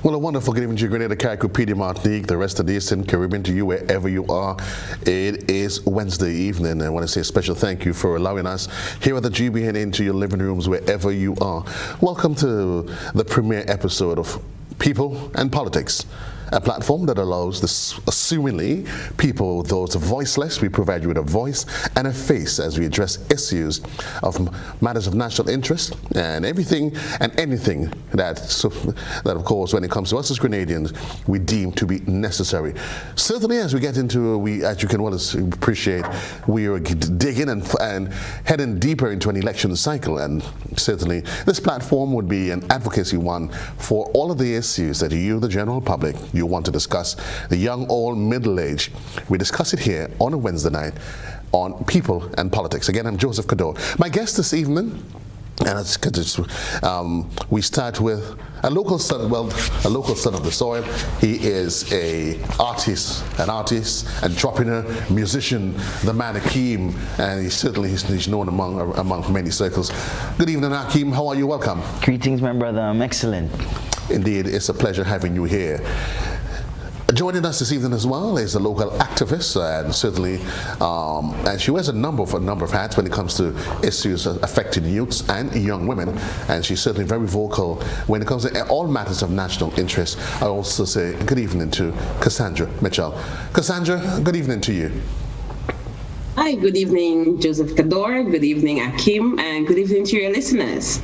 Well, a wonderful good evening to you, Grenada, Caribbean, Martinique, the rest of the Eastern Caribbean, to you wherever you are. It is Wednesday evening, and I want to say a special thank you for allowing us here at the GBN into your living rooms wherever you are. Welcome to the premiere episode of People and Politics, a platform that allows assumingly people, those voiceless, we provide you with a voice and a face as we address issues of matters of national interest and everything and anything that of course, when it comes to us as Grenadians, we deem to be necessary. Certainly, as we get into, as you can well appreciate, we are digging and heading deeper into an election cycle, and certainly this platform would be an advocacy one for all of the issues that you, the general public, you want to discuss, the young, old, middle-aged. We discuss it here on a Wednesday night on People and Politics. Again, I'm Joseph Cadore. My guest this evening, and we start with a local son of the soil. He is an artist, entrepreneur, musician, the man Akeem, and he's known among many circles. Good evening, Akeem. How are you? Welcome. Greetings, my brother. I'm excellent. Indeed, it's a pleasure having you here. Joining us this evening as well is a local activist, and certainly, and she wears a number of hats when it comes to issues affecting youths and young women, and she's certainly very vocal when it comes to all matters of national interest. I also say good evening to Cassandra Mitchell. Cassandra, good evening to you. Hi, good evening, Joseph Cadore. Good evening, Akeem, and good evening to your listeners.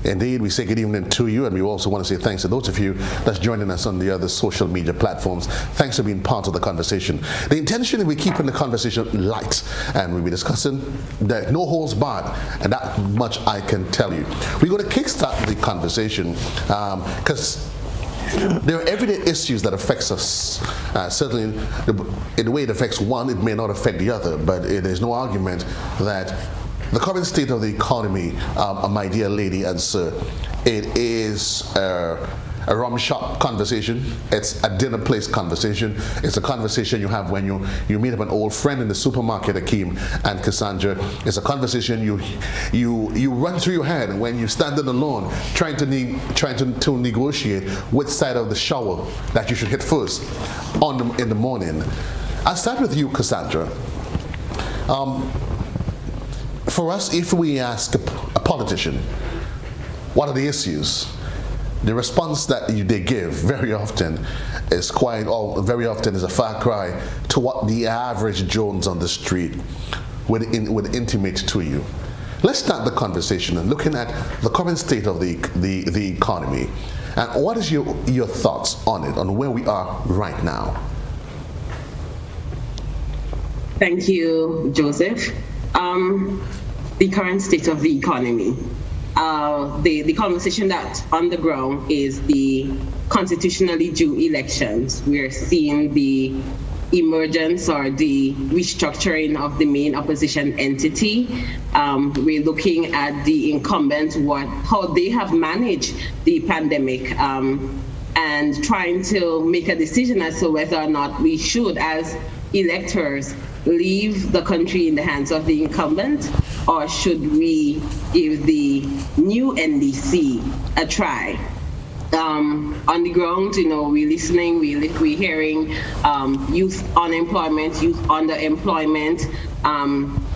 Indeed, we say good evening to you, and we also want to say thanks to those of you that's joining us on the other social media platforms. Thanks for being part of the conversation. The intention is we're keeping the conversation light, and we'll be discussing the no holds barred, and that much I can tell you. We're going to kickstart the conversation because there are everyday issues that affects us. Certainly, in the way it affects one, it may not affect the other, but there's no argument that the current state of the economy, my dear lady and sir, it is a rum shop conversation. It's a dinner place conversation. It's a conversation you have when you meet up an old friend in the supermarket, Akeem and Cassandra. It's a conversation you run through your head when you stand alone trying to negotiate which side of the shower that you should hit first in the morning. I'll start with you, Cassandra. For us, if we ask a politician, what are the issues? The response that they give very often is a far cry to what the average Jones on the street would intimate to you. Let's start the conversation and looking at the current state of the economy. And what is your thoughts on it, on where we are right now? Thank you, Joseph. The current state of the economy. The conversation that's on the ground is the constitutionally due elections. We're seeing the emergence or the restructuring of the main opposition entity. We're looking at the incumbents, how they have managed the pandemic, and trying to make a decision as to whether or not we should, as electors, leave the country in the hands of the incumbent, or should we give the new NDC a try? On the ground, we're listening, we're hearing youth unemployment, youth underemployment.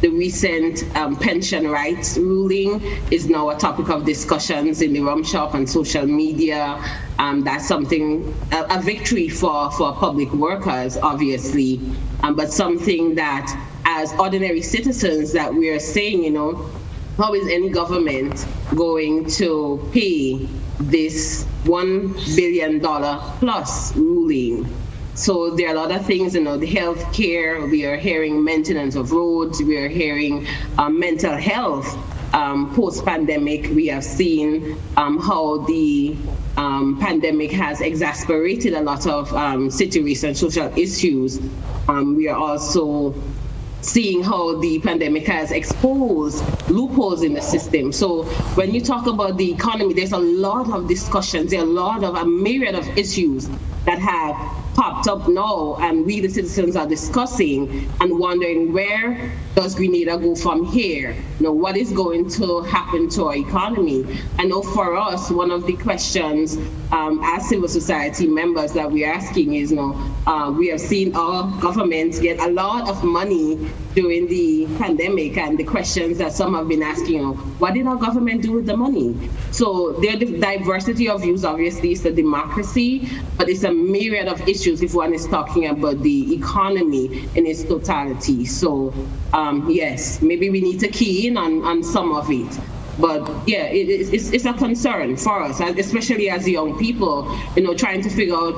The recent pension rights ruling is now a topic of discussions in the rum shop and social media. That's something, a victory for public workers, obviously, but something that as ordinary citizens that we are saying, how is any government going to pay this $1 billion plus ruling? So there are a lot of things, the health care, we are hearing maintenance of roads, we are hearing mental health. Post-pandemic, we have seen how the pandemic has exacerbated a lot of situations and social issues. We are also seeing how the pandemic has exposed loopholes in the system. So when you talk about the economy, there's a lot of discussions, there are a myriad of issues that have popped up now, and we the citizens are discussing and wondering, where does Grenada go from here? What is going to happen to our economy? I know for us, one of the questions as civil society members that we're asking is, we have seen our government get a lot of money during the pandemic, and the questions that some have been asking, what did our government do with the money? So there the diversity of views, obviously, is the democracy, but it's a myriad of issues if one is talking about the economy in its totality. So yes, maybe we need to key in on some of it. But yeah, it's a concern for us, especially as young people, trying to figure out,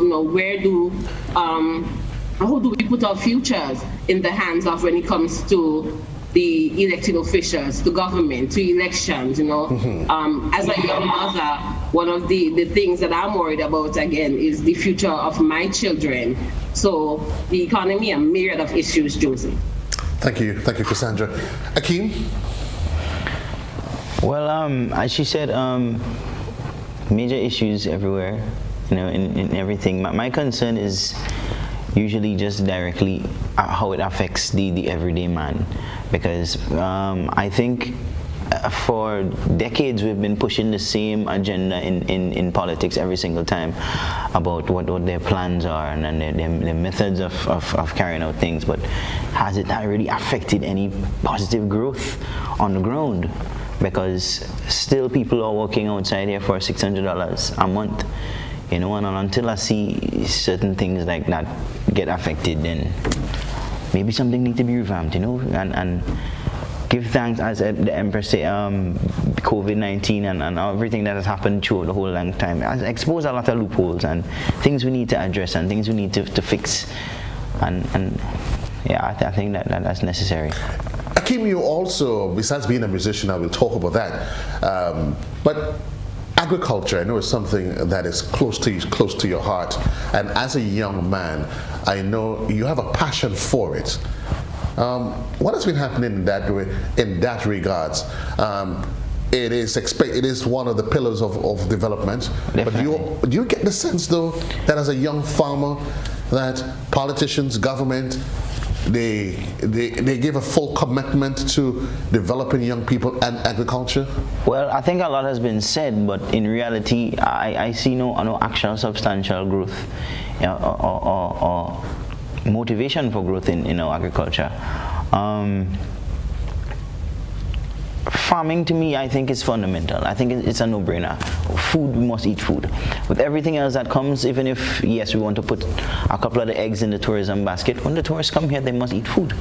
how do we put our futures in the hands of when it comes to the elected officials, to government, to elections, As a young mother, one of the things that I'm worried about, again, is the future of my children. So the economy, a myriad of issues, Josie. Thank you, Cassandra. Akeem? Well, as she said, major issues everywhere, in everything. My concern is usually just directly how it affects the everyday man, because I think for decades we've been pushing the same agenda in politics every single time about what their plans are and their methods of carrying out things, but has it really affected any positive growth on the ground? Because still people are working outside here for $600 a month, and until I see certain things like that get affected, then maybe something needs to be revamped, and give thanks, as the Empress say, COVID-19 and everything that has happened through the whole long time has exposed a lot of loopholes and things we need to address and things we need to fix, and yeah, I think that's necessary. Akeem, you also, besides being a musician, I will talk about that, but agriculture, I know, is something that is close to your heart, and as a young man, I know you have a passion for it. What has been happening in that regards? It is one of the pillars of development. Definitely. But do you get the sense, though, that as a young farmer, that politicians, government, they give a full commitment to developing young people and agriculture? Well, I think a lot has been said, but in reality, I see no actual substantial growth or motivation for growth in agriculture. Farming, to me, I think is fundamental. I think it's a no-brainer. Food, we must eat food. With everything else that comes, even if, yes, we want to put a couple of the eggs in the tourism basket, when the tourists come here, they must eat food.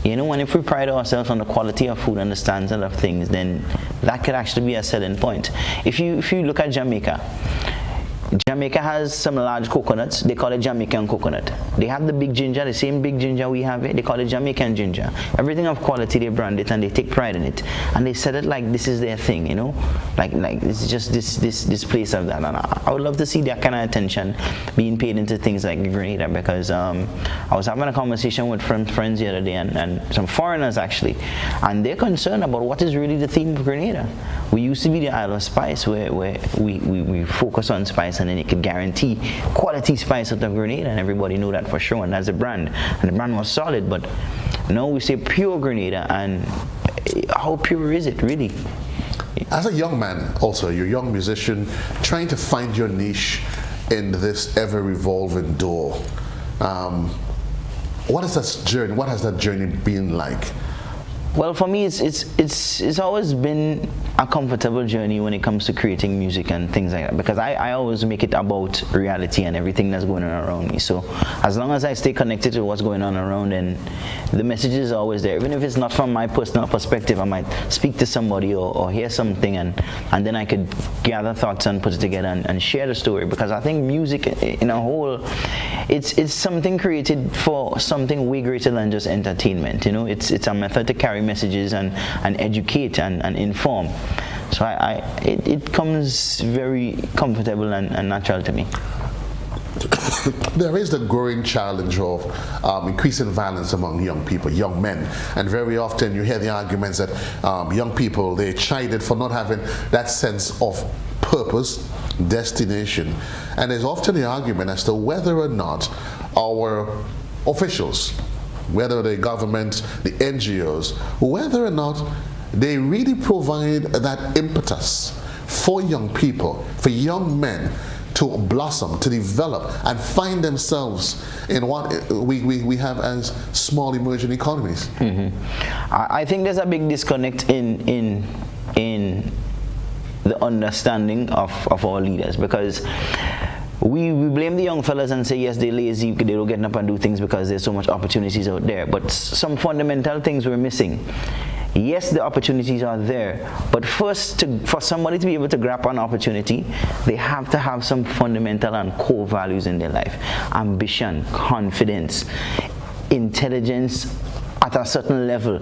And if we pride ourselves on the quality of food and the standard of things, then that could actually be a selling point. If you look at Jamaica has some large coconuts. They call it Jamaican coconut. They have the big ginger, the same big ginger we have here. They call it Jamaican ginger. Everything of quality, they brand it and they take pride in it. And they said it like this is their thing, like it's just this place of that. And I would love to see that kind of attention being paid into things like Grenada, because I was having a conversation with friends the other day and some foreigners actually, and they're concerned about what is really the theme of Grenada. We used to be the Isle of Spice, where we focus on spice, and then you could guarantee quality spice out of Grenada, and everybody knew that for sure, and that's a brand, and the brand was solid. But now we say pure Grenada, and how pure is it really? As a young man, also you're a young musician, trying to find your niche in this ever-revolving door. What has that journey been like? Well, for me, it's always been a comfortable journey when it comes to creating music and things like that, because I always make it about reality and everything that's going on around me. So as long as I stay connected to what's going on around, and the message is always there, even if it's not from my personal perspective. I might speak to somebody or hear something, and then I could gather thoughts and put it together and share the story, because I think music in a whole, it's something created for something way greater than just entertainment. It's a method to carry messages and educate and inform. So it comes very comfortable and natural to me. There is the growing challenge of increasing violence among young people, young men, and very often you hear the arguments that young people, they're chided for not having that sense of purpose, destination. And there's often the argument as to whether or not our officials, whether the government, the NGOs, whether or not they really provide that impetus for young people, for young men to blossom, to develop, and find themselves in what we have as small emerging economies. I think there's a big disconnect in the understanding of our leaders, because we blame the young fellas and say, yes, they're lazy, they don't get up and do things because there's so much opportunities out there. But some fundamental things we're missing. Yes, the opportunities are there, but first, for somebody to be able to grab an opportunity, they have to have some fundamental and core values in their life. Ambition, confidence, intelligence at a certain level.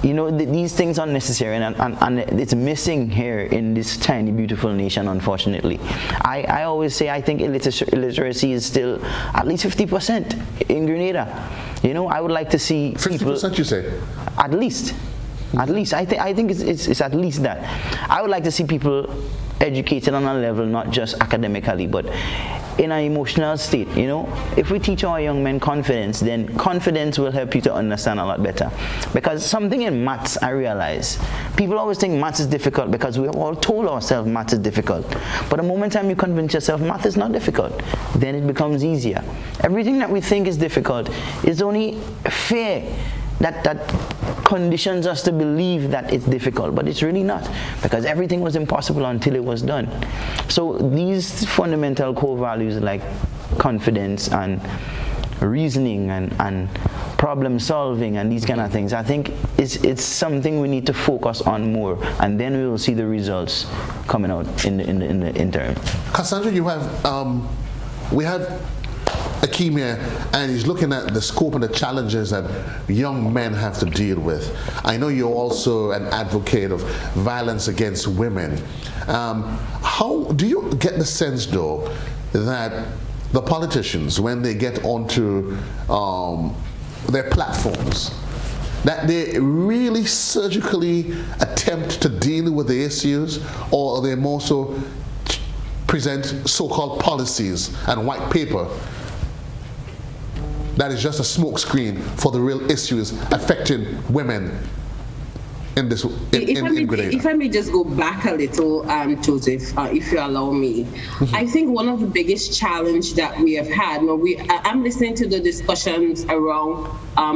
You know, these things are necessary, and it's missing here in this tiny, beautiful nation, unfortunately. I always say I think illiteracy is still at least 50% in Grenada. You know, I would like to see 50%, you say? At least. At least. I think it's at least that. I would like to see people educated on a level, not just academically, but in an emotional state. You know, if we teach our young men confidence, then confidence will help you to understand a lot better. Because something in maths, I realize, people always think maths is difficult because we have all told ourselves maths is difficult. But the moment time you convince yourself math is not difficult, then it becomes easier. Everything that we think is difficult is only fear that conditions us to believe that it's difficult, but it's really not, because everything was impossible until it was done. So these fundamental core values like confidence and reasoning and problem solving and these kind of things, I think it's something we need to focus on more, and then we will see the results coming out in the interim. Cassandra, we have Akeem here, and he's looking at the scope and the challenges that young men have to deal with. I know you're also an advocate of violence against women. How do you get the sense, though, that the politicians, when they get onto their platforms, that they really surgically attempt to deal with the issues, or they more so present so-called policies and white paper that is just a smokescreen for the real issues affecting women in this Grenada? If I may just go back a little, Joseph, if you allow me. I think one of the biggest challenge that we have had, I'm listening to the discussions around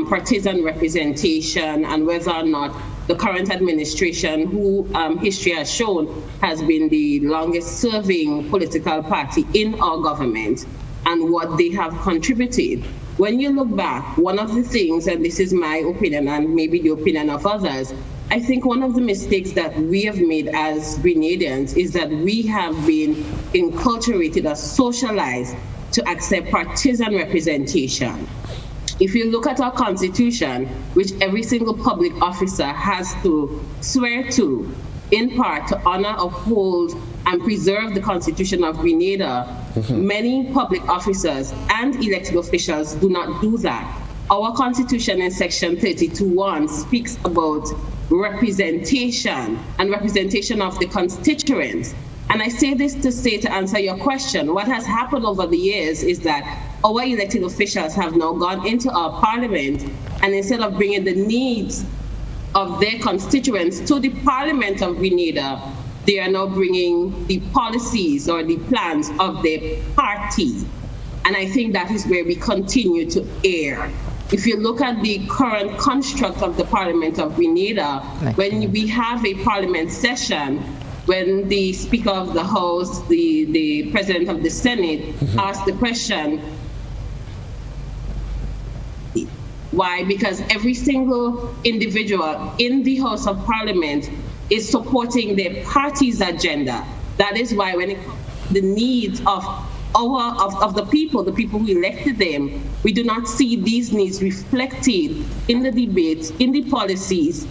partisan representation and whether or not the current administration, who history has shown has been the longest serving political party in our government, and what they have contributed. When you look back, one of the things, and this is my opinion and maybe the opinion of others, I think one of the mistakes that we have made as Grenadians is that we have been enculturated or socialized to accept partisan representation. If you look at our constitution, which every single public officer has to swear to, in part to honor, uphold, and preserve the Constitution of Grenada, many public officers and elected officials do not do that. Our Constitution in Section 32(1) speaks about representation and representation of the constituents. And I say this to answer your question. What has happened over the years is that our elected officials have now gone into our parliament, and instead of bringing the needs of their constituents to the Parliament of Grenada, they are now bringing the policies or the plans of their party. And I think that is where we continue to err. If you look at the current construct of the Parliament of Grenada, when we have a parliament session, when the Speaker of the House, the President of the Senate asks the question, why? Because every single individual in the House of Parliament is supporting their party's agenda. That is why when it comes to the needs of the people who elected them, we do not see these needs reflected in the debates, in the policies,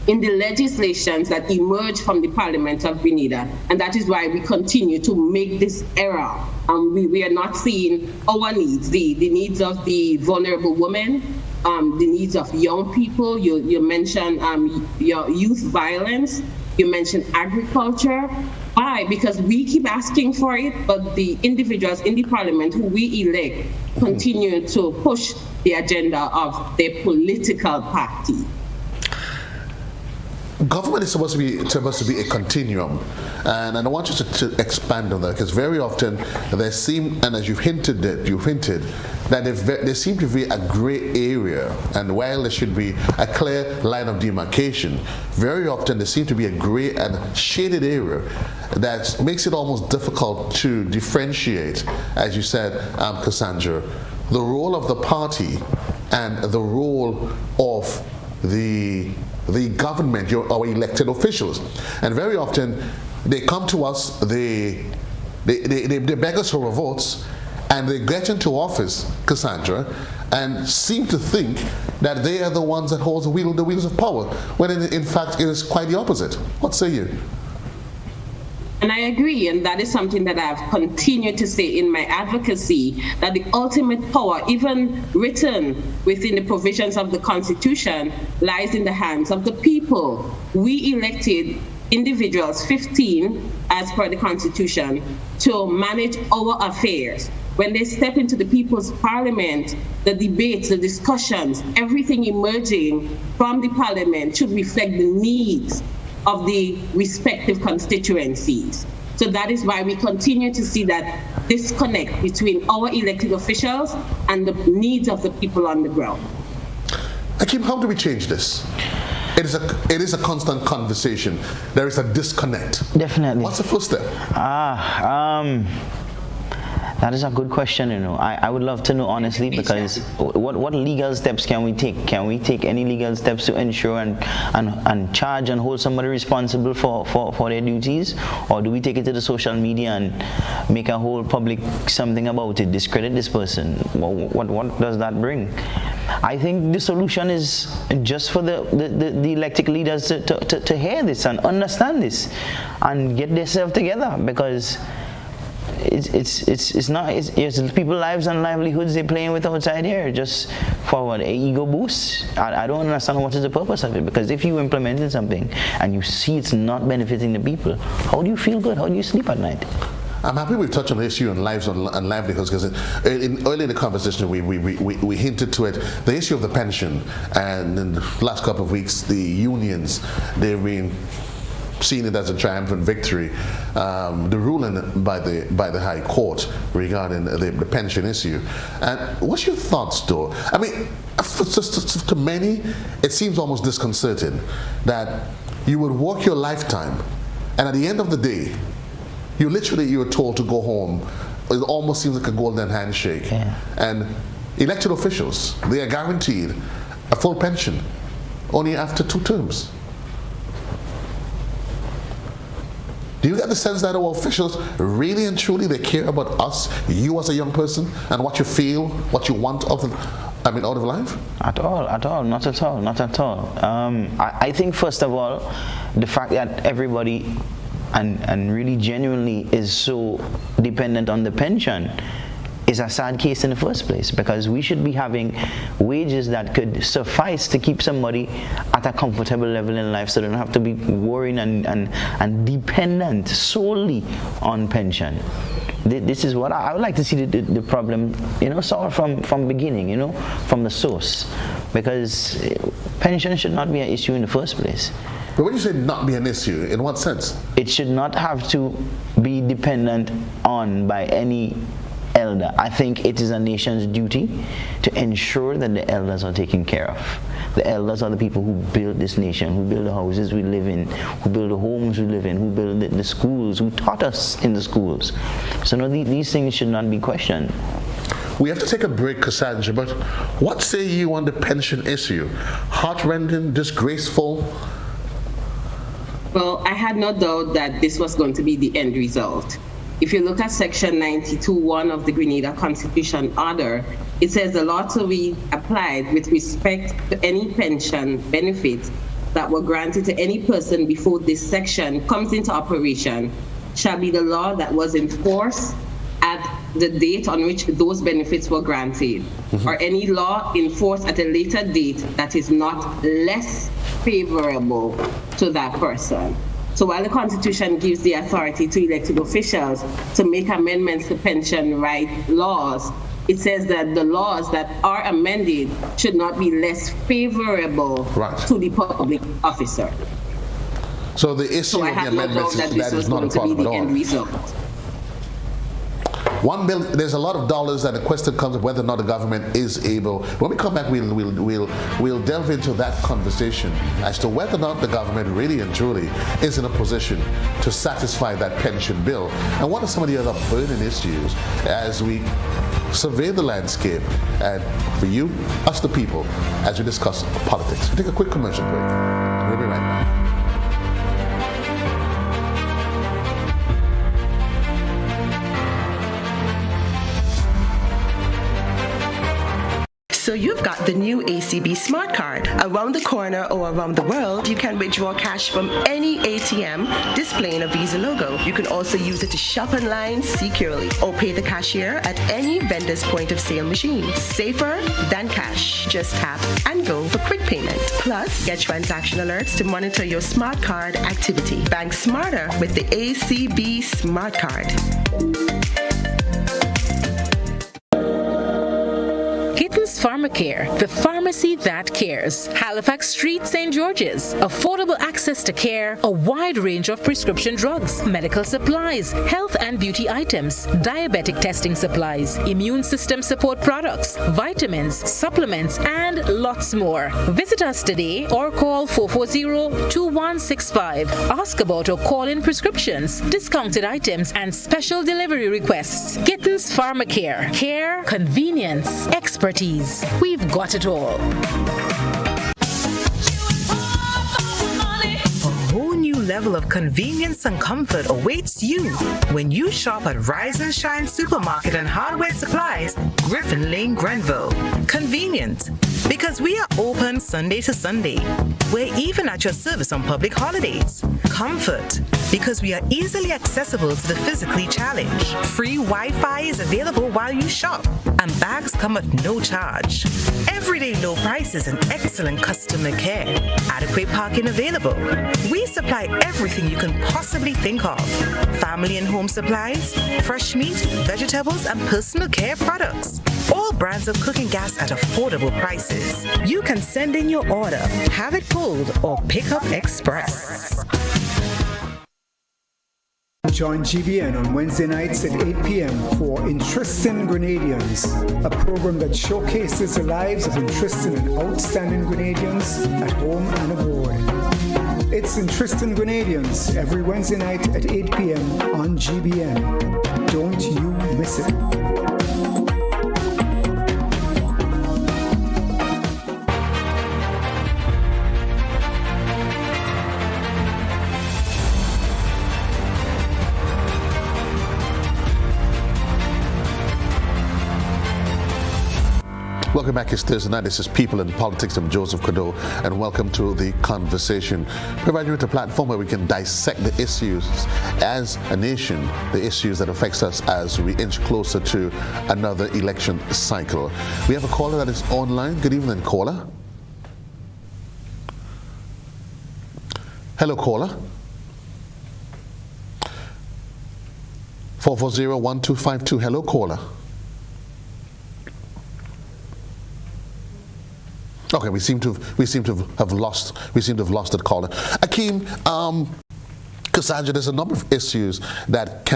in the legislations that emerge from the Parliament of Grenada. And that is why we continue to make this error. We are not seeing our needs, the needs of the vulnerable women, the needs of young people. You mentioned your youth violence. You mentioned agriculture. Why? Because we keep asking for it, but the individuals in the parliament who we elect continue to push the agenda of their political party. Government is supposed to be a continuum, and I want you to expand on that, because very often there seem, and as you've hinted that there seem to be a gray area, and while there should be a clear line of demarcation, very often there seems to be a gray and shaded area that makes it almost difficult to differentiate, as you said, Cassandra, the role of the party and the role of the government, our elected officials. And very often they come to us, they beg us for our votes, and they get into office, Cassandra, and seem to think that they are the ones that hold the wheels of power, when in fact it is quite the opposite. What say you? And I agree, and that is something that I've continued to say in my advocacy, that the ultimate power, even written within the provisions of the Constitution, lies in the hands of the people. We elected individuals, 15 as per the Constitution, to manage our affairs. When they step into the People's Parliament, the debates, the discussions, everything emerging from the Parliament should reflect the needs of the respective constituencies. So that is why we continue to see that disconnect between our elected officials and the needs of the people on the ground. Akeem, how do we change this? It is a constant conversation. There is a disconnect. Definitely. What's the first step? That is a good question, I would love to know, honestly, because what legal steps can we take? Can we take any legal steps to ensure and charge and hold somebody responsible for their duties? Or do we take it to the social media and make a whole public something about it, discredit this person? What does that bring? I think the solution is just for the elected leaders to hear this and understand this and get themselves together, because it's people's lives and livelihoods they're playing with outside here just for an ego boost. I don't understand what is the purpose of it, because if you implemented something and you see it's not benefiting the people, how do you feel good? How do you sleep at night? I'm happy we've touched on the issue on lives and livelihoods, because early in the conversation we hinted to it, the issue of the pension, and in the last couple of weeks the unions, they've been seeing it as a triumphant victory. The ruling by the High Court regarding the pension issue. And what's your thoughts, though? I mean, to many, it seems almost disconcerting that you would work your lifetime, and at the end of the day, you're told to go home. It almost seems like a golden handshake. Yeah. And elected officials, they are guaranteed a full pension only after 2 terms. Do you get the sense that our officials really and truly they care about us, you as a young person, and what you feel, what you want out of life? At all, not at all. I think first of all, the fact that everybody and really genuinely is so dependent on the pension is a sad case in the first place, because we should be having wages that could suffice to keep somebody at a comfortable level in life, so they don't have to be worrying and dependent solely on pension. This is what I would like to see the problem, solved from beginning, from the source, because pension should not be an issue in the first place. But when you say not be an issue, in what sense? It should not have to be dependent on by any elder. I think it is a nation's duty to ensure that the elders are taken care of. The elders are the people who build this nation, who build the houses we live in, who build the homes we live in, who build the schools, who taught us in the schools. So no, these things should not be questioned. We have to take a break, Cassandra, but what say you on the pension issue? Heartrending, disgraceful? Well, I had no doubt that this was going to be the end result. If you look at Section 92(1) of the Grenada Constitution Order, it says the law to be applied with respect to any pension benefits that were granted to any person before this section comes into operation shall be the law that was in force at the date on which those benefits were granted, or any law in force at a later date that is not less favorable to that person. So while the Constitution gives the authority to elected officials to make amendments to pension right laws, it says that the laws that are amended should not be less favorable to the public officer. So the issue of the amendments is not a problem at all. $1 billion, there's a lot of dollars, and the question comes of whether or not the government is able. When we come back, we'll delve into that conversation as to whether or not the government really and truly is in a position to satisfy that pension bill, and what are some of the other burning issues as we survey the landscape, and for you, us the people, as we discuss politics. We'll take a quick commercial break. We'll be right back. So you've got the new ACB Smart Card. Around the corner or around the world, you can withdraw cash from any ATM displaying a Visa logo. You can also use it to shop online securely or pay the cashier at any vendor's point of sale machine. Safer than cash. Just tap and go for quick payment. Plus, get transaction alerts to monitor your Smart Card activity. Bank smarter with the ACB Smart Card. Gittins Pharmacare, the pharmacy that cares. Halifax Street, St. George's. Affordable access to care, a wide range of prescription drugs, medical supplies, health and beauty items, diabetic testing supplies, immune system support products, vitamins, supplements, and lots more. Visit us today or call 440-2165. Ask about or call in prescriptions, discounted items, and special delivery requests. Gittins Pharmacare. Care, convenience, expertise. We've got it all. Level of convenience and comfort awaits you when you shop at Rise and Shine Supermarket and Hardware Supplies, Griffin Lane, Grenville. Convenient, because we are open Sunday to Sunday. We're even at your service on public holidays. Comfort, because we are easily accessible to the physically challenged. Free Wi-Fi is available while you shop, and bags come at no charge. Everyday low prices and excellent customer care. Adequate parking available. We supply everything you can possibly think of. Family and home supplies, fresh meat, vegetables, and personal care products. All brands of cooking gas at affordable prices. You can send in your order, have it pulled, or pick up express. Join GBN on Wednesday nights at 8 p.m. for Interesting Grenadians, a program that showcases the lives of interesting and outstanding Grenadians at home and abroad. It's Interesting Grenadians every Wednesday night at 8 p.m. on GBN. Don't you miss it. Welcome back. It's Thursday night. This is People in Politics. I'm Joseph Cadore, and welcome to the conversation. Providing you with a platform where we can dissect the issues as a nation, the issues that affects us as we inch closer to another election cycle. We have a caller that is online. Good evening, caller. Hello, caller. 440-1252. Hello, caller. Okay, we seem to have lost that caller. Akeem, Cassandra, there's a number of issues that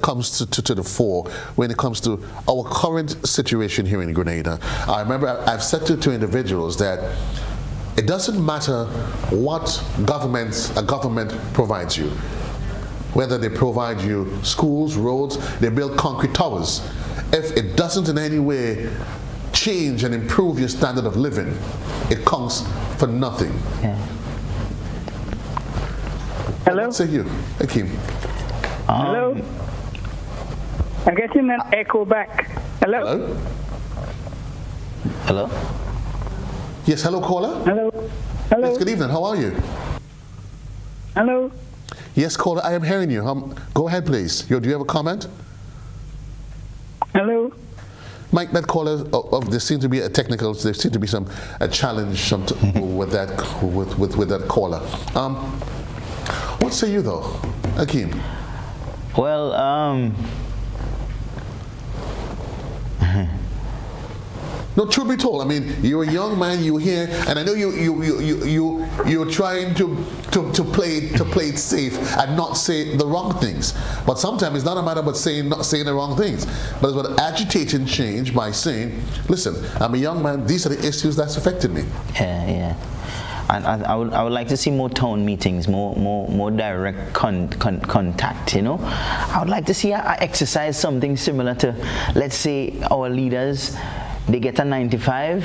comes to the fore when it comes to our current situation here in Grenada. I remember I've said to individuals that it doesn't matter what a government provides you, whether they provide you schools, roads, they build concrete towers. If it doesn't in any way change and improve your standard of living, it counts for nothing. Yeah. Hello? What say you, Akeem? Hello? I'm getting an echo back. Hello? Hello? Hello? Yes, hello, caller? Hello? Hello? Yes, good evening. How are you? Hello? Yes, caller, I am hearing you. Go ahead, please. Do you have a comment? Hello? Mike, that caller, there seems to be a challenge with that caller. What say you though, Akeem? Well, no, truth be told, I mean, you're a young man. You here, and I know you're trying to play it safe and not say the wrong things. But sometimes it's not a matter about not saying the wrong things, but it's about agitating change by saying, "Listen, I'm a young man. These are the issues that's affected me." Yeah. I would like to see more town meetings, more direct contact. You know, I would like to see I exercise something similar to, let's say, our leaders. They get a 9-to-5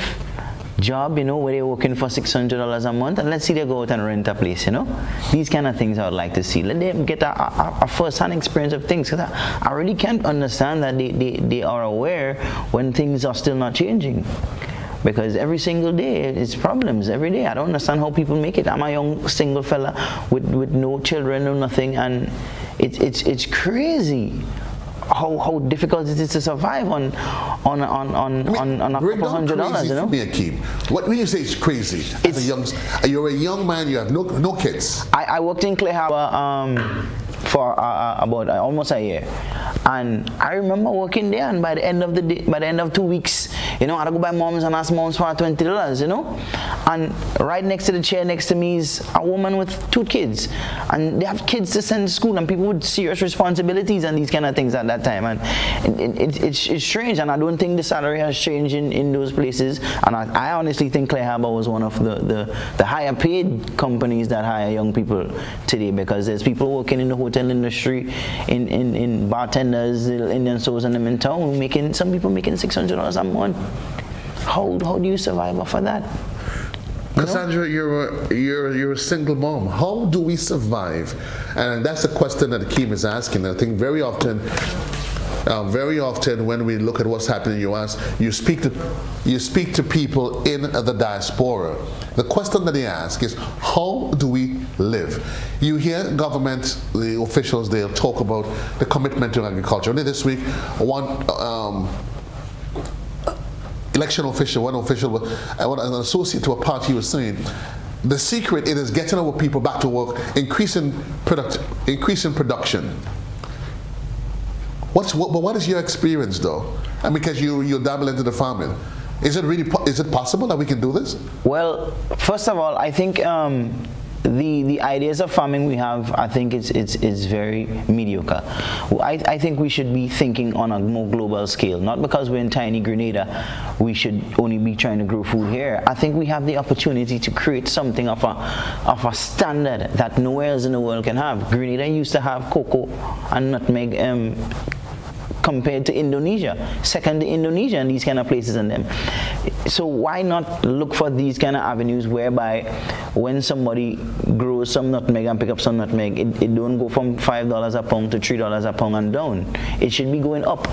job, you know, where they're working for $600 a month, and let's see they go out and rent a place, you know. These kind of things I would like to see. Let them get a first-hand experience of things, because I really can't understand that they are aware when things are still not changing. Because every single day it's problems every day. I don't understand how people make it. I'm a young single fella with no children, no nothing, and it's crazy how difficult it is to survive on a couple $100, you know. Akeem. What when you say it's crazy? You're a young man. You have no kids. I worked in Clay Harbor for about almost a year, and I remember working there. And by the end of 2 weeks, you know, I had to go by moms and ask moms for $20, you know. And right next to the chair next to me is a woman with 2 kids, and they have kids to send to school, and people with serious responsibilities and these kind of things at that time. And it's strange, and I don't think the salary has changed in those places. And I honestly think Clay Harbor was one of the higher paid companies that hire young people today, because there's people working in the hotel industry, in bartenders, Indian stores and them in town, some people making $600 a month. How do you survive off of that? Cassandra, you're a single mom. How do we survive? And that's the question that Akeem is asking. I think very often when we look at what's happening in the U.S., you speak to people in the diaspora. The question that they ask is, how do we live? You hear government, the officials, they'll talk about the commitment to agriculture. Only this week, one an associate to a party was saying, the secret is getting our people back to work, increasing production. What is your experience though? And because you dabble into the farming, is it possible that we can do this? Well, first of all, I think the ideas of farming we have, I think it's very mediocre. I think we should be thinking on a more global scale. Not because we're in tiny Grenada, we should only be trying to grow food here. I think we have the opportunity to create something of a standard that nowhere else in the world can have. Grenada used to have cocoa and nutmeg compared to Indonesia, second to Indonesia and these kind of places in them. So why not look for these kind of avenues whereby when somebody grows some nutmeg and pick up some nutmeg, it don't go from $5 a pound to $3 a pound and down. It should be going up.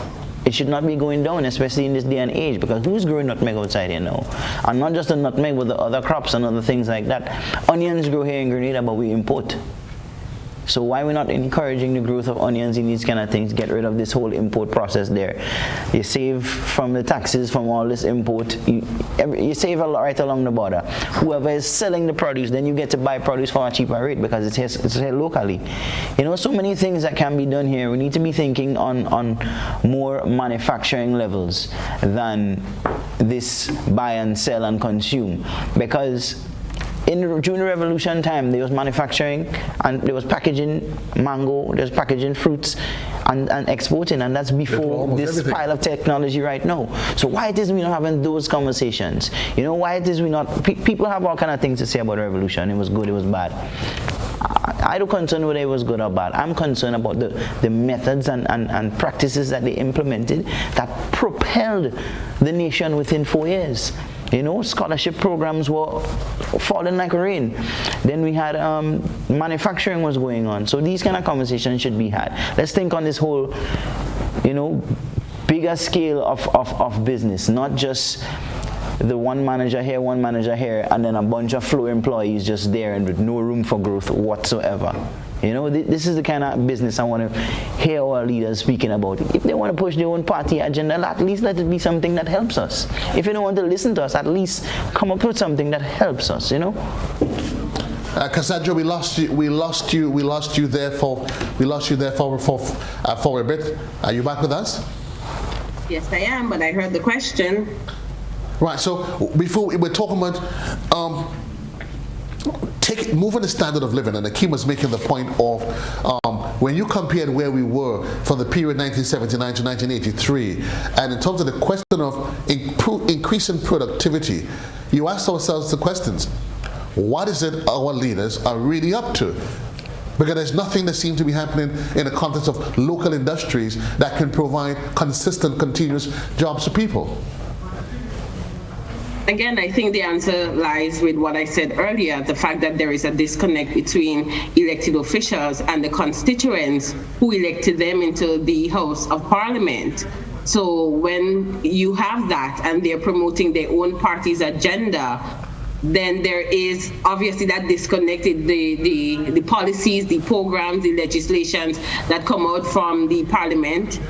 It should not be going down, especially in this day and age, because who's growing nutmeg outside here now? And not just the nutmeg, but the other crops and other things like that. Onions grow here in Grenada, but we import. So why we're not encouraging the growth of onions in these kind of things? Get rid of this whole import process there. You save from the taxes from all this import. You save a lot right along the border. Whoever is selling the produce, then you get to buy produce for a cheaper rate because it's here locally. You know, so many things that can be done here. We need to be thinking on more manufacturing levels than this buy and sell and consume, because during the revolution time, there was manufacturing and there was packaging mango, there was packaging fruits and exporting, and that's before this pile of technology right now. So why it is we not having those conversations? You know, why it is we not, people have all kind of things to say about the revolution. It was good, it was bad. I don't concern whether it was good or bad. I'm concerned about the methods and practices that they implemented that propelled the nation within 4 years. You know, scholarship programs were falling like rain. Then we had manufacturing was going on. So these kind of conversations should be had. Let's think on this whole, you know, bigger scale of business, not just the one manager here, and then a bunch of floor employees just there and with no room for growth whatsoever. You know, this is the kind of business I want to hear our leaders speaking about. If they want to push their own party agenda, at least let it be something that helps us. If you don't want to listen to us, at least come up with something that helps us, you know. Cassandra, we lost you there for a bit. Are you back with us? Yes, I am, but I heard the question. Right, so before we're talking about moving the standard of living, and Akeem was making the point of when you compared where we were from the period 1979 to 1983, and in terms of the question of increasing productivity, you asked ourselves the questions: what is it our leaders are really up to? Because there's nothing that seems to be happening in the context of local industries that can provide consistent, continuous jobs to people. Again, I think the answer lies with what I said earlier, the fact that there is a disconnect between elected officials and the constituents who elected them into the House of Parliament. So when you have that and they're promoting their own party's agenda, then there is obviously that disconnected the policies, the programs, the legislations that come out from the Parliament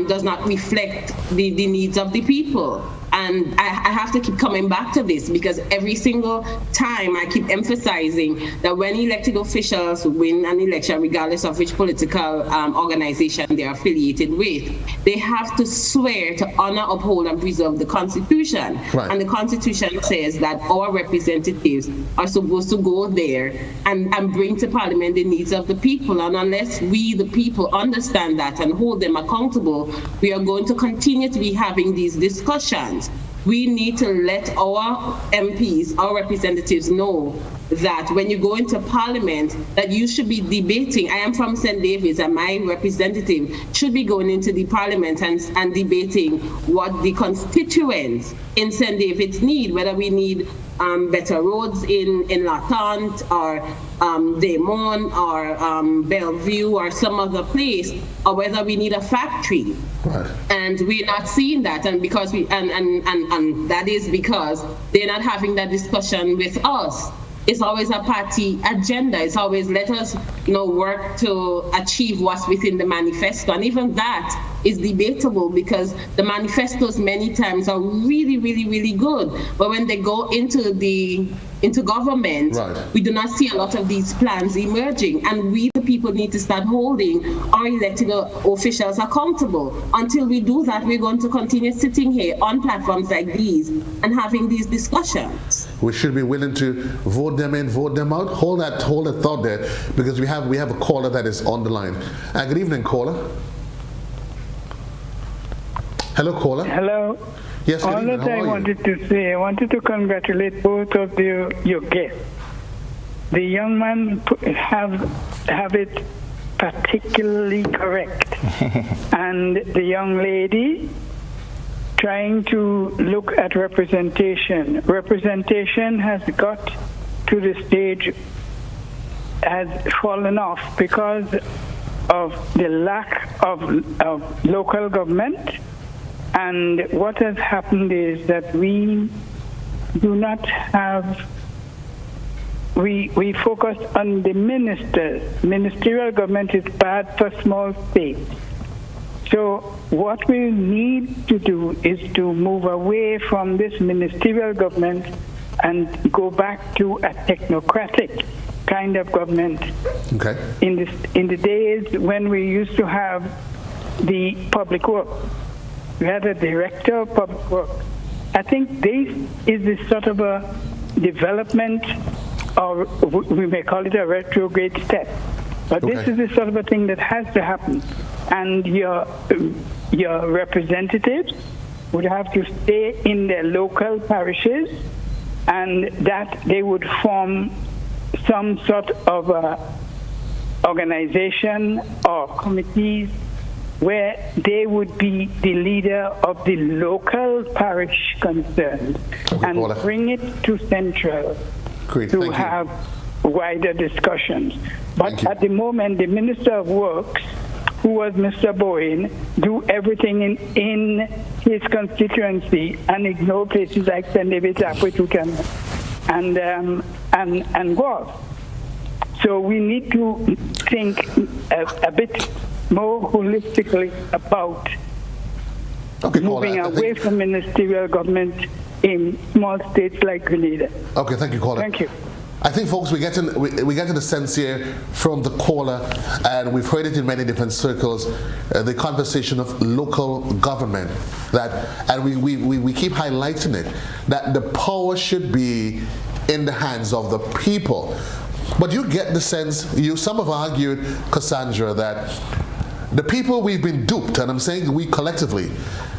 does not reflect the needs of the people. And I have to keep coming back to this, because every single time I keep emphasizing that when elected officials win an election, regardless of which political organization they're affiliated with, they have to swear to honor, uphold, and preserve the Constitution. Right. And the Constitution says that our representatives are supposed to go there and bring to Parliament the needs of the people. And unless we, the people, understand that and hold them accountable, we are going to continue to be having these discussions. We need to let our MPs, our representatives, know that when you go into Parliament, that you should be debating. I am from St. David's, and my representative should be going into the Parliament and debating what the constituents in St. David's need, whether we need better roads in Latente or Damon or Bellevue or some other place, or whether we need a factory. Right. And we're not seeing that, and because and that is because they're not having that discussion with us. It's always a party agenda. It's always let us work to achieve what's within the manifesto. And even that is debatable, because the manifestos many times are really, really, really good. But when they go into government, right, we do not see a lot of these plans emerging. And we, the people, need to start holding our elected officials accountable. Until we do that, we're going to continue sitting here on platforms like these and having these discussions. We should be willing to vote them in, vote them out. Hold that thought there, because we have a caller that is on the line. Good evening, caller. Hello, caller. Hello. Yes, good evening. All that I wanted to say, I wanted to congratulate both of your guests. The young man have it particularly correct, and the young lady trying to look at representation. Representation has got to the stage, has fallen off because of the lack of local government. And what has happened is that we do not have, we focus on the ministers. Ministerial government is bad for small states. So what we need to do is to move away from this ministerial government and go back to a technocratic kind of government. Okay. In the days when we used to have the public work, we had a director of public work. I think this is the sort of a development, or we may call it a retrograde step. But okay, this is the sort of a thing that has to happen. And your representatives would have to stay in their local parishes, and that they would form some sort of organization or committees where they would be the leader of the local parish concerned, and bring it to central. Great, to have wider discussions. But at the moment, the Minister of Works, who was Mr. Bowen, do everything in his constituency and ignore places like St. David's, Aputukan, and Guelph. So we need to think a bit more holistically about moving away from ministerial government in small states like Grenada. Okay, thank you, caller. Thank you. I think, folks, we get to the sense here from the caller, and we've heard it in many different circles, the conversation of local government, and we keep highlighting it, that the power should be in the hands of the people. But you get the sense, some have argued, Cassandra, that the people, we've been duped, and I'm saying we collectively,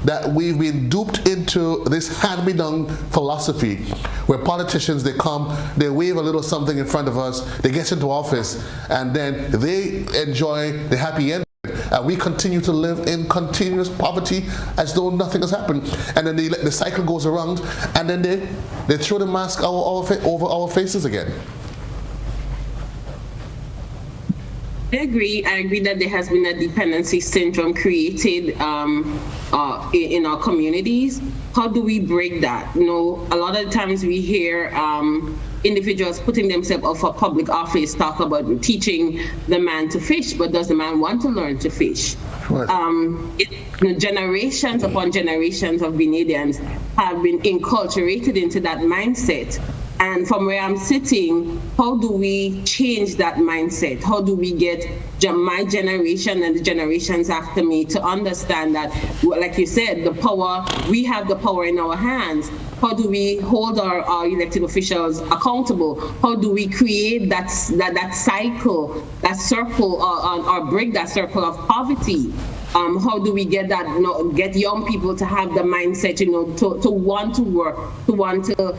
that we've been duped into this hand-me-down philosophy where politicians, they come, they wave a little something in front of us, they get into office, and then they enjoy the happy end. And we continue to live in continuous poverty as though nothing has happened. And then the cycle goes around, and then they throw the mask over our faces again. I agree that there has been a dependency syndrome created in our communities. How do we break that? A lot of times we hear individuals putting themselves up for public office talk about teaching the man to fish, but does the man want to learn to fish? Right. Generations upon generations of Grenadians have been inculturated into that mindset. And from where I'm sitting, how do we change that mindset? How do we get my generation and the generations after me to understand that, like you said, we have the power in our hands. How do we hold our elected officials accountable? How do we create that cycle, that circle, or break that circle of poverty? How do we get that? Get young people to have the mindset, to want to work, to want to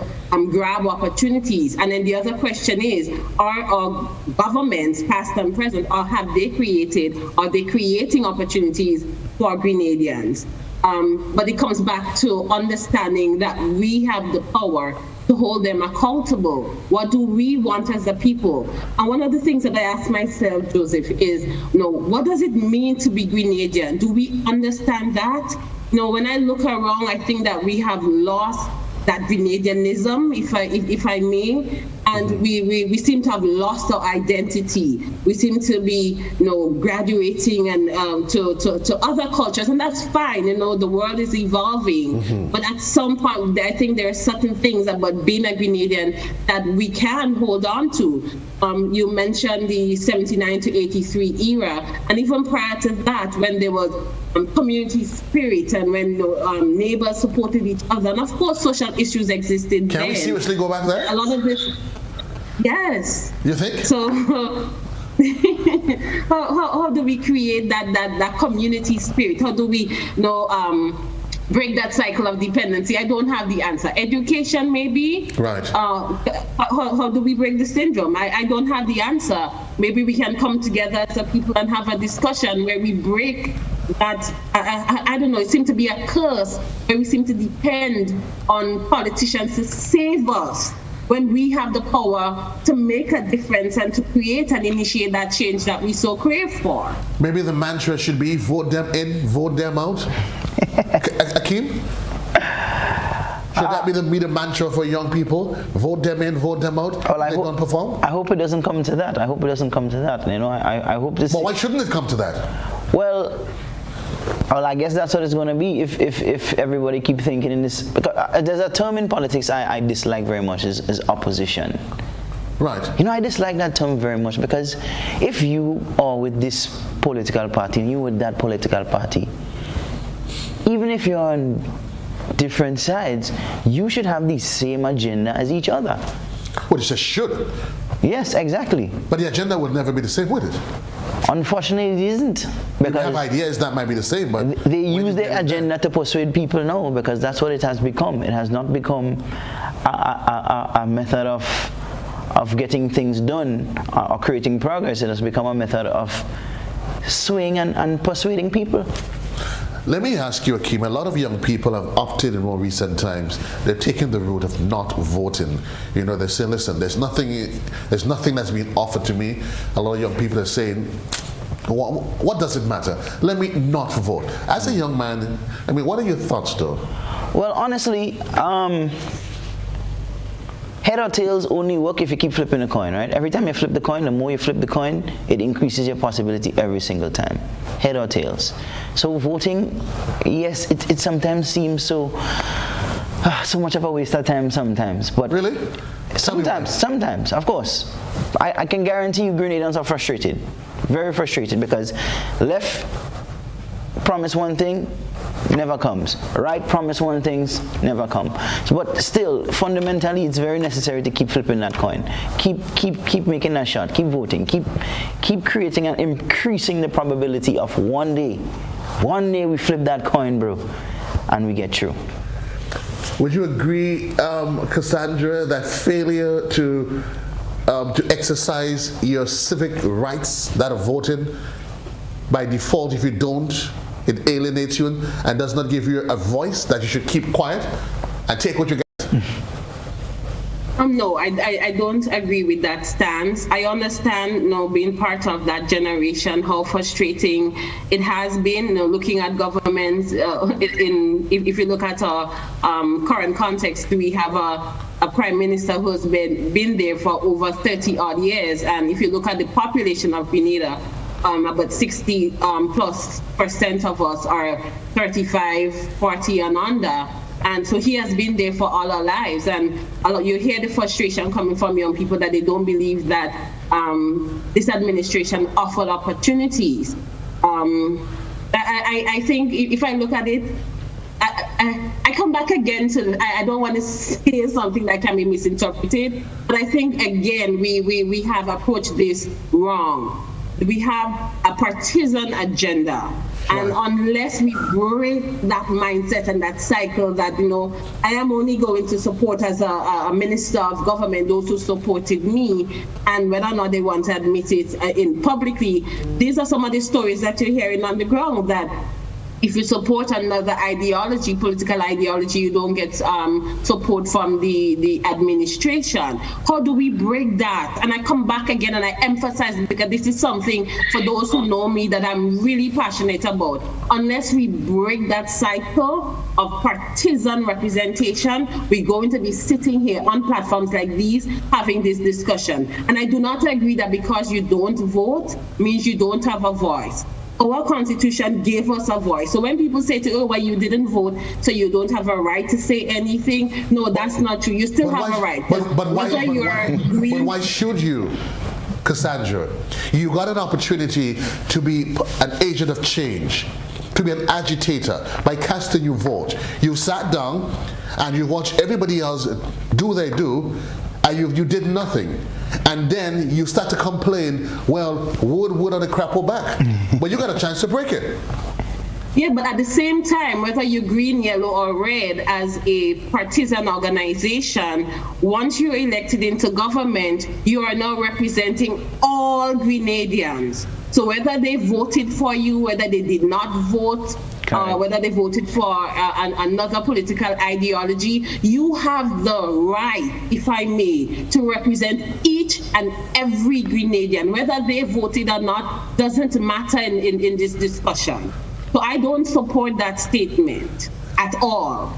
grab opportunities. And then the other question is: are our governments, past and present, or are they creating opportunities for Grenadians? But it comes back to understanding that we have the power to hold them accountable. What do we want as a people? And one of the things that I ask myself, Joseph, is, what does it mean to be Grenadian? Do we understand that? When I look around, I think that we have lost that Grenadianism, if I may, and we seem to have lost our identity. We seem to be, graduating and to other cultures, and that's fine. The world is evolving, but at some point, I think there are certain things about being a Grenadian that we can hold on to. You mentioned the 79 to 83 era, and even prior to that, when there was community spirit and when neighbors supported each other, and of course social issues existed. Can we seriously go back there? A lot of this, yes. You think? So how do we create that community spirit? How do we break that cycle of dependency? I don't have the answer. Education, maybe. Right. How do we break the syndrome? I don't have the answer. Maybe we can come together as a people and have a discussion where we break that. I don't know. It seems to be a curse where we seem to depend on politicians to save us, when we have the power to make a difference and to create and initiate that change that we so crave for. Maybe the mantra should be vote them in, vote them out. Akeem? Should that be the mantra for young people? Vote them in, vote them out. Well, they don't perform? I hope it doesn't come to that. I hope I hope this. But why shouldn't it come to that? Well, I guess that's what it's going to be if everybody keep thinking in this. Because there's a term in politics I dislike very much is opposition. Right. I dislike that term very much, because if you are with this political party and you with that political party, even if you're on different sides, you should have the same agenda as each other. Well, it just should. Yes, exactly. But the agenda would never be the same, would it? Unfortunately, it isn't. Because we have ideas that might be the same, but they use their agenda to persuade people now, because that's what it has become. It has not become a method of getting things done or creating progress. It has become a method of swaying and persuading people. Let me ask you, Akeem, a lot of young people have opted in more recent times. They're taking the route of not voting. They're saying, listen, there's nothing that's being offered to me. A lot of young people are saying, what does it matter? Let me not vote. As a young man, what are your thoughts, though? Well, honestly, Head or tails only work if you keep flipping the coin, right? Every time you flip the coin, the more you flip the coin, it increases your possibility every single time. Head or tails. So voting, yes, it sometimes seems so much of a waste of time sometimes. But really? Sometimes, of course. I can guarantee you Grenadians are frustrated. Very frustrated because left promise one thing, never comes. Right promise one things, never come. But still, fundamentally, it's very necessary to keep flipping that coin. Keep making that shot. Keep voting. Keep creating and increasing the probability of one day we flip that coin, bro, and we get through. Would you agree, Cassandra, that failure to exercise your civic rights, that of voting, by default, if you don't, it alienates you and does not give you a voice, that you should keep quiet and take what you get? No, I don't agree with that stance. I understand, being part of that generation, how frustrating it has been, looking at governments. If you look at our current context, we have a prime minister who's been there for over 30 odd years. And if you look at the population of Grenada, about 60 plus % of us are 35, 40 and under. And so he has been there for all our lives. And you hear the frustration coming from young people that they don't believe that this administration offered opportunities. I think if I look at it, I come back again to, I don't want to say something that can be misinterpreted, but I think, again, we have approached this wrong. We have a partisan agenda. And unless we break that mindset and that cycle that, I am only going to support as a minister of government those who supported me, and whether or not they want to admit it in publicly, these are some of the stories that you're hearing on the ground, that if you support another ideology, political ideology, you don't get support from the administration. How do we break that? And I come back again and I emphasize it because this is something, for those who know me, that I'm really passionate about. Unless we break that cycle of partisan representation, we're going to be sitting here on platforms like these having this discussion. And I do not agree that because you don't vote means you don't have a voice. Our Constitution gave us a voice. So when people say you didn't vote, so you don't have a right to say anything, no, that's not true. You still have a right. But why should you, Cassandra? You got an opportunity to be an agent of change, to be an agitator by casting your vote. You sat down and you watched everybody else do their do, and you did nothing. And then you start to complain, well, wood on the crapple back. But you got a chance to break it. Yeah, but at the same time, whether you're green, yellow, or red, as a partisan organization, once you're elected into government, you are now representing all Grenadians. So whether they voted for you, whether they did not vote, whether they voted for another political ideology, you have the right, if I may, to represent each and every Grenadian. Whether they voted or not doesn't matter in this discussion. So I don't support that statement at all.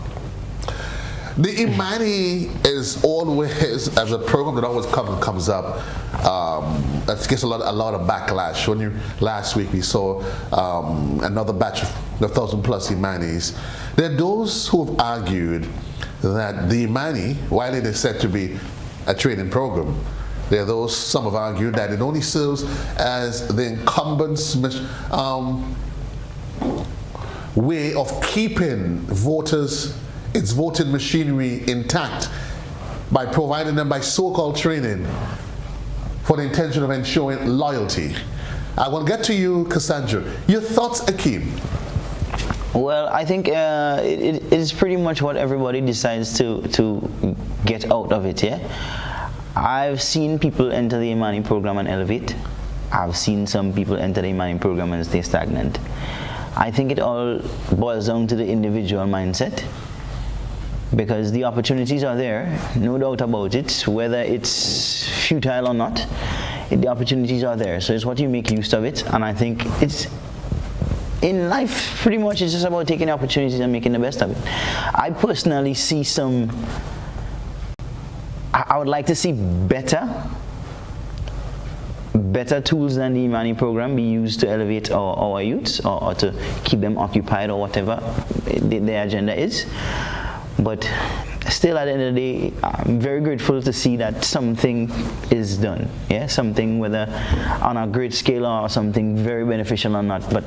The Imani is always, as a program that always comes up, it gets a lot of backlash. Last week we saw another batch of 1,000 plus Imanis. There are those who have argued that the Imani, while it is said to be a training program, there are those, some have argued that it only serves as the incumbent's way of keeping voters, its voting machinery intact by providing them by so-called training for the intention of ensuring loyalty. I will get to you, Cassandra. Your thoughts, Akeem? Well, I think it is pretty much what everybody decides to get out of it, yeah? I've seen people enter the Imani program and elevate. I've seen some people enter the Imani program and stay stagnant. I think it all boils down to the individual mindset, because the opportunities are there, no doubt about it, whether it's futile or not, the opportunities are there. So it's what you make use of it, and I think it's, in life, pretty much it's just about taking opportunities and making the best of it. I personally see some, I would like to see better tools than the Imani program be used to elevate our youths or to keep them occupied or whatever their agenda is. But still, at the end of the day, I'm very grateful to see that something is done. Yeah, something, whether on a great scale or something very beneficial or not. But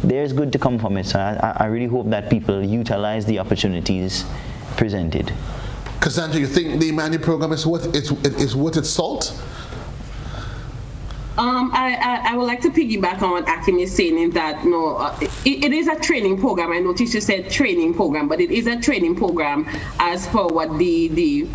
there's good to come from it. So I really hope that people utilize the opportunities presented. Cassandra, you think the Imani program is worth its salt? I would like to piggyback on what Akeem is saying, in that it is a training program. I noticed you said training program, but it is a training program as per what the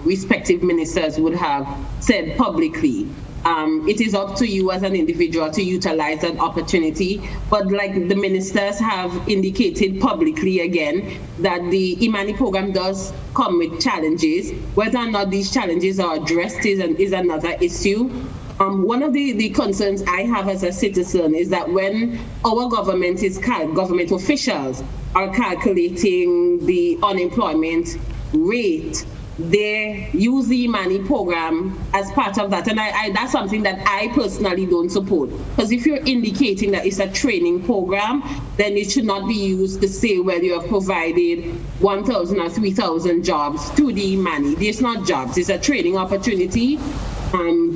respective ministers would have said publicly. It is up to you as an individual to utilize that opportunity. But like the ministers have indicated publicly again, that the Imani program does come with challenges. Whether or not these challenges are addressed is another issue. One of the concerns I have as a citizen is that when our government officials are calculating the unemployment rate, they use the Imani program as part of that. And that's something that I personally don't support. Because if you're indicating that it's a training program, then it should not be used to say whether you have provided 1,000 or 3,000 jobs through the Imani. It's not jobs, it's a training opportunity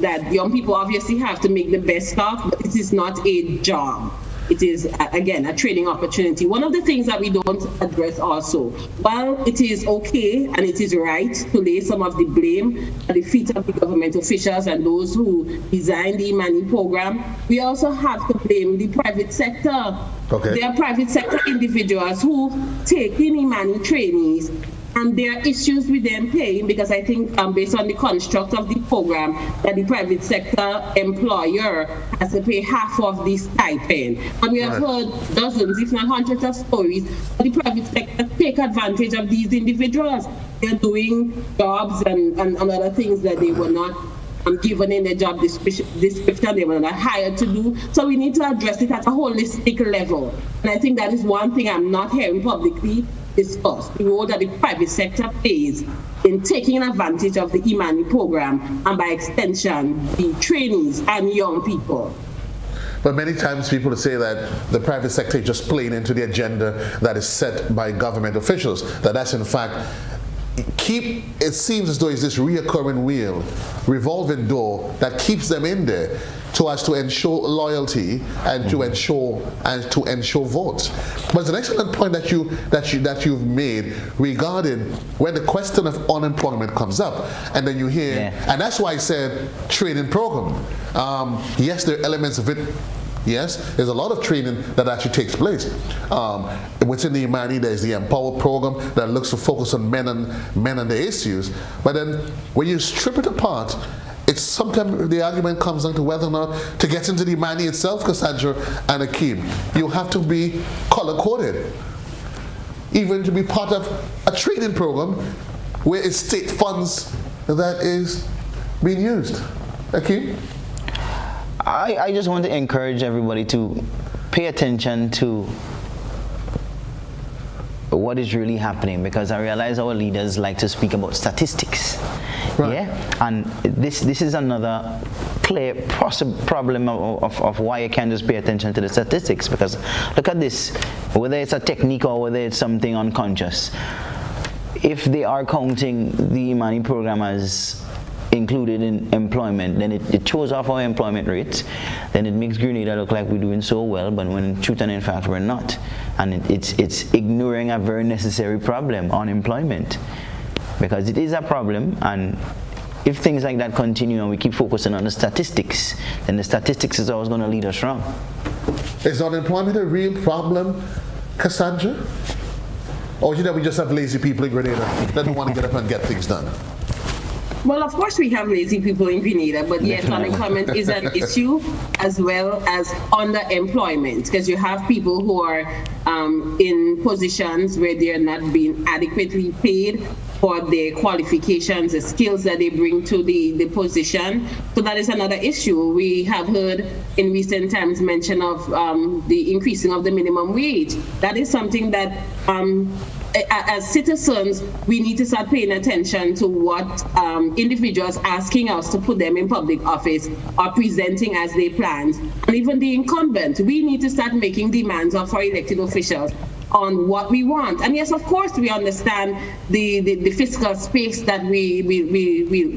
that young people obviously have to make the best of, but it is not a job. It is, again, a training opportunity. One of the things that we don't address also, while it is okay and it is right to lay some of the blame at the feet of the government officials and those who designed the Imani program, we also have to blame the private sector. Okay. There are private sector individuals who take in Imani trainees, and there are issues with them paying, because I think based on the construct of the program, that the private sector employer has to pay half of the stipend. And we have heard dozens, if not hundreds of stories, that the private sector take advantage of these individuals. They're doing jobs and other things that they were not given in their job description, they were not hired to do. So we need to address it at a holistic level. And I think that is one thing I'm not hearing publicly discussed, the role that the private sector plays in taking advantage of the Imani program, and by extension, the trainees and young people. But many times people say that the private sector is just playing into the agenda that is set by government officials, that's in fact it seems as though it's this reoccurring wheel, revolving door that keeps them in there so as to ensure loyalty and to ensure votes. But it's an excellent point that you've made regarding when the question of unemployment comes up, and then you hear, and that's why I said training program. Yes, there are elements of it. Yes, there's a lot of training that actually takes place. Within the Imani, there's the Empower program that looks to focus on men and their issues. But then when you strip it apart, it's sometimes the argument comes down to whether or not to get into the Imani itself, Cassandra and Akeem, you have to be color-coded. Even to be part of a training program where it's state funds that is being used. Akeem? I just want to encourage everybody to pay attention to what is really happening, because I realize our leaders like to speak about statistics. Right. Yeah, and this is another clear problem of why you can't just pay attention to the statistics, because look at this, whether it's a technique or whether it's something unconscious. If they are counting the Imani program as included in employment, then it shows off our employment rates, then it makes Grenada look like we're doing so well, but when in truth and in fact we're not. And it's ignoring a very necessary problem, unemployment, because it is a problem. And if things like that continue and we keep focusing on the statistics, then the statistics is always going to lead us wrong. Is unemployment a real problem, Cassandra? Or we just have lazy people in Grenada that don't want to get up and get things done? Well, of course we have lazy people in Grenada, but yes, unemployment is an issue, as well as underemployment, because you have people who are in positions where they are not being adequately paid for their qualifications, the skills that they bring to the position. So that is another issue. We have heard in recent times mention of the increasing of the minimum wage. That is something that as citizens, we need to start paying attention to what individuals asking us to put them in public office are presenting as their plans. And even the incumbent, we need to start making demands of our elected officials on what we want. And yes, of course, we understand the fiscal space that we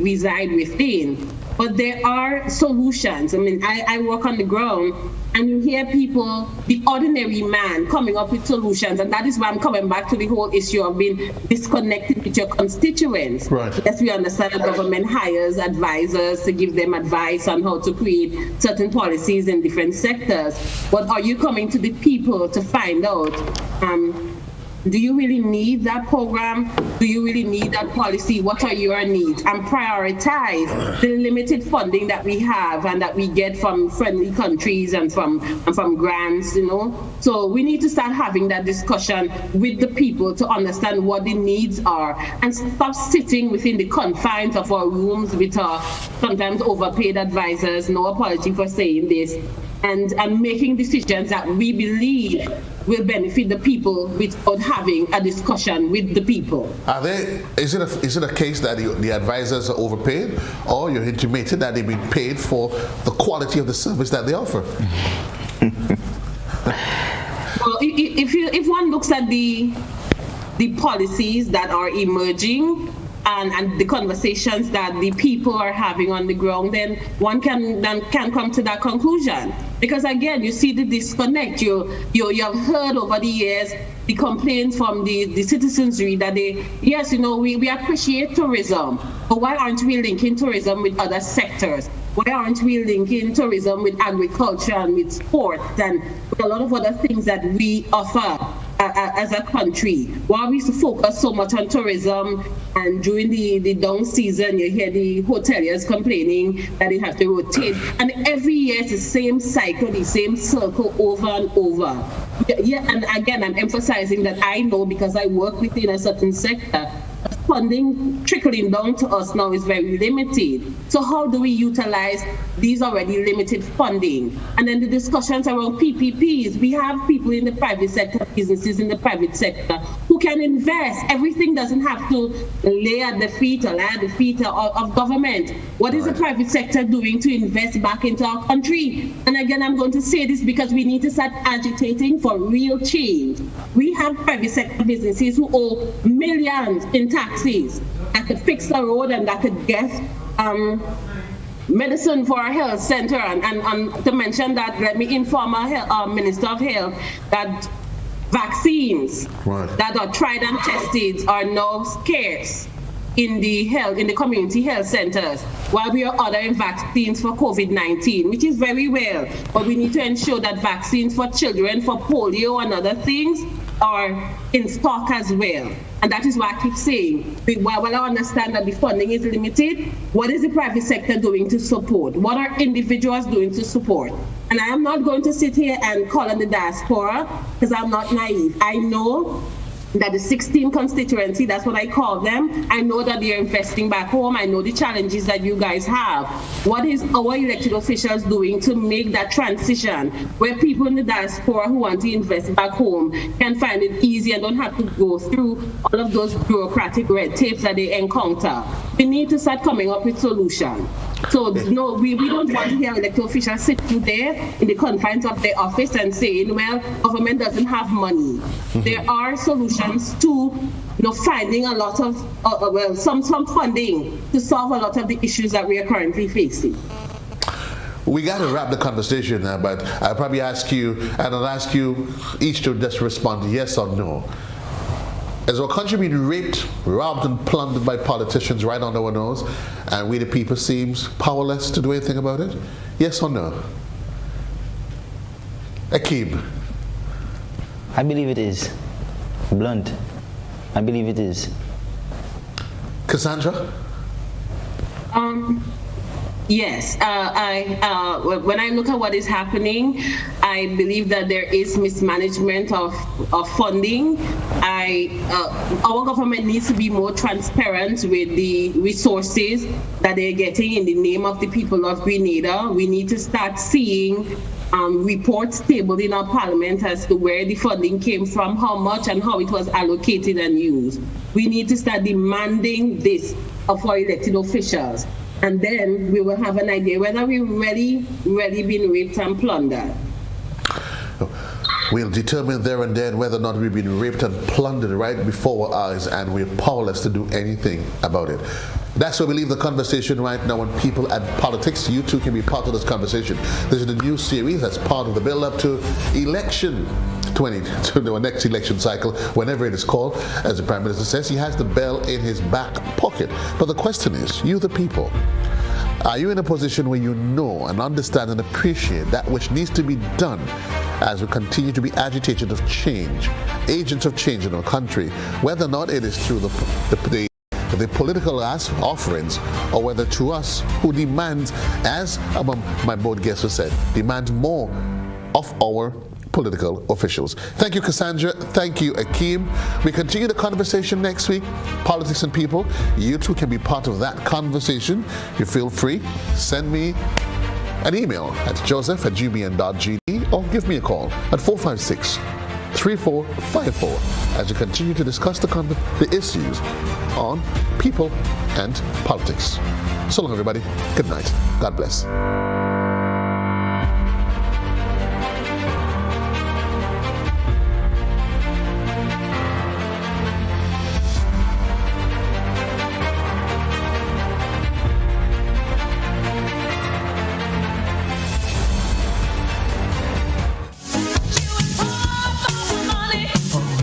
reside within. But there are solutions. I mean, I work on the ground, and you hear people, the ordinary man, coming up with solutions. And that is why I'm coming back to the whole issue of being disconnected with your constituents. Right. Yes, we understand that government hires advisors to give them advice on how to create certain policies in different sectors. But are you coming to the people to find out, do you really need that program? Do you really need that policy? What are your needs? And prioritize the limited funding that we have and that we get from friendly countries and from grants, you know. So we need to start having that discussion with the people to understand what the needs are and stop sitting within the confines of our rooms with our sometimes overpaid advisors, no apology for saying this, and making decisions that we believe will benefit the people without having a discussion with the people. Is it a case that the advisors are overpaid, or you're intimated that they've been paid for the quality of the service that they offer? Well, if one looks at the policies that are emerging and the conversations that the people are having on the ground, then one can come to that conclusion. Because again, you see the disconnect. You have heard over the years the complaints from the citizenry that we appreciate tourism, but why aren't we linking tourism with other sectors? Why aren't we linking tourism with agriculture and with sports and with a lot of other things that we offer as a country? Why we used to focus so much on tourism, and during the down season, you hear the hoteliers complaining that they have to rotate. And every year it's the same cycle, the same circle over and over. Yeah, and again, I'm emphasizing that I know because I work within a certain sector. Funding trickling down to us now is very limited. So how do we utilize these already limited funding? And then the discussions around PPPs. We have people in the private sector, businesses in the private sector who can invest. Everything doesn't have to lie at the feet of government. What is the private sector doing to invest back into our country? And again, I'm going to say this because we need to start agitating for real change. We have private sector businesses who owe millions in taxes that could fix the road and that could get medicine for our health center. And to mention that, let me inform our Minister of Health that vaccines that are tried and tested are now scarce in the community health centers, while we are ordering vaccines for COVID-19, which is very well, but we need to ensure that vaccines for children for polio and other things are in stock as well. And that is why I keep saying, while I understand that the funding is limited, what is the private sector doing to support? What are individuals doing to support? And I am not going to sit here and call on the diaspora because I'm not naive. I know that the 16 constituency, that's what I call them, I know that they're investing back home. I know the challenges that you guys have. What is our elected officials doing to make that transition where people in the diaspora who want to invest back home can find it easy and don't have to go through all of those bureaucratic red tapes that they encounter? We need to start coming up with solutions. So no, we don't want to hear elected officials sitting there in the confines of their office and saying, well, government doesn't have money. There are solutions to finding a lot of, some funding to solve a lot of the issues that we are currently facing. We got to wrap the conversation now, but I'll probably ask you, and I'll ask you each to just respond yes or no. Has our country been raped, robbed, and plundered by politicians right under our nose, and we the people seems powerless to do anything about it? Yes or no? Akeem? I believe it is. Blunt. I believe it is. Cassandra? Yes, when I look at what is happening, I believe that there is mismanagement of funding. Our government needs to be more transparent with the resources that they're getting in the name of the people of Grenada. We need to start seeing reports tabled in our parliament as to where the funding came from, how much and how it was allocated and used. We need to start demanding this of our elected officials. And then we will have an idea whether we really been raped and plundered. We'll determine there and then whether or not we've been raped and plundered right before our eyes, and we're powerless to do anything about it. That's where we leave the conversation right now on People and Politics. You too can be part of this conversation. This is a new series that's part of the build-up to election to the next election cycle, whenever it is called. As the Prime Minister says, he has the bell in his back pocket. But the question is, you the people, are you in a position where you know and understand and appreciate that which needs to be done as we continue to be agitated of change, agents of change in our country, whether or not it is through the political offerings, or whether to us who demand, as my board guest has said, demand more of our political officials. Thank you, Cassandra. Thank you, Akeem. We continue the conversation next week. Politics and People. You too can be part of that conversation. You feel free. Send me an email at joseph@gbn.gd or give me a call at 456-3454 as we continue to discuss the issues on people and politics. So long, everybody. Good night. God bless.